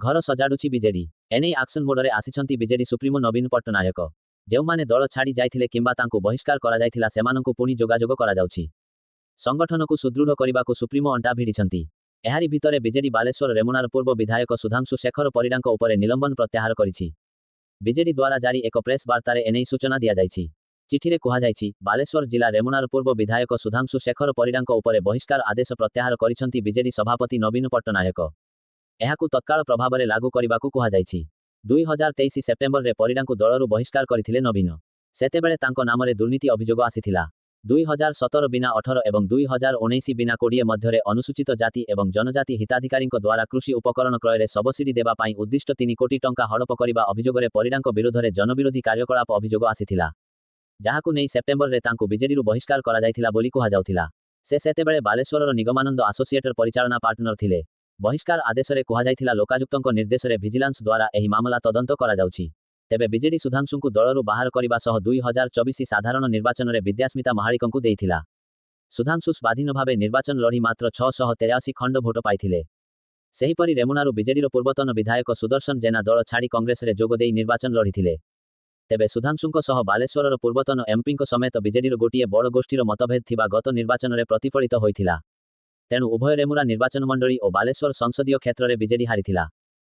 घर सजाडुछि बीजेडी एने auction मोडरे आसिछंती BJD supremo नवीन पट्टनायक जेउमाने दल छाड़ी जाइथिले किंबा तांकु बहिष्कार करा जाइथिला सेमानंकु पुणी जोगाजोग करा जाउछि संगठनकु सुदृढ़ करिबाकु सुप्रीमो अंटा भिड़िछंती एहारी भितरे बीजेडी बालेश्वर रेमुनार पूर्व विधायक सुधांशु शेखर परिडांक उपरे निलंबन प्रत्याहार करिछि बीजेडी द्वारा जारी एक प्रेस वार्तारे एने सूचना दिया जाइछि चिठिरे कुहाजाइछि बालेश्वर जिला रेमुनार पूर्व विधायक सुधांशु शेखर परिडांक उपरे बहिष्कार आदेश प्रत्याहार करिछंती बीजेडी सभापति नवीन पट्टनायक एहाकु तत्काल प्रभावरे लागू करिबाकु कुहाजाइछि 2023 सेप्टेम्बर रे परिडांकु दलरु बहिष्कार करिथिले नवीन सेतेबेले तांको नामरे दुर्नीति अभियोग आसिथिला 2017 बिना 18 एवं 2019 बिना 20 मध्यरे अनुसूचित जाति एवं जनजाति हिताधिकारीଙ୍କ द्वारा कृषि उपकरण क्रयरे सबसिडी देबा पाई उद्दिष्ट 3 कोटी टंका हड़प करिबा अभियोगरे परिडांक विरोधरे जनविरोधी कार्यकलाप अभियोग आसिथिला जाहाकु नै सेप्टेम्बर रे तांकु बीजेडी रु बहिष्कार करा जाइथिला बोली कुहाजाउथिला से सेतेबेले बालेश्वरर निगमानंद आसोसिएटर परिचालना पार्टनर थिले बहिष्कार आदेशरे कुहाजाइथिला लोकायुक्तଙ୍କ निर्देशरे विजिलेंस द्वारा एही मामला तदंत करा जाउछि तेबे बीजेडी सुधांशुଙ୍କୁ दलरु बाहर करिबा सह 2024 साधारण निर्वाचन रे विद्यास्मिता महाळिकଙ୍କୁ देइथिला सुधांशु स्वाधीन भावे निर्वाचन लढी मात्र 683 खंड भोट पाइथिले सेहिपरि रेमुनारु बीजेडीर पूर्वतन विधायक सुदर्शन जेना दल छाड़ी कांग्रेस रे जोग देई निर्वाचन लढिथिले तेबे सुधांशुଙ୍କ सह बालेश्वरर पूर्वतन एमपीଙ୍କ समेत बीजेडीर गोटिए बड़ गोष्ठीर मतभेद थिबा गत निर्वाचन रे प्रतिफलित होइथिला तेणु उभय रेमुरा निर्वाचन मंडली और बालेश्वर संसदीय क्षेत्र में बीजेडी हारिथिला।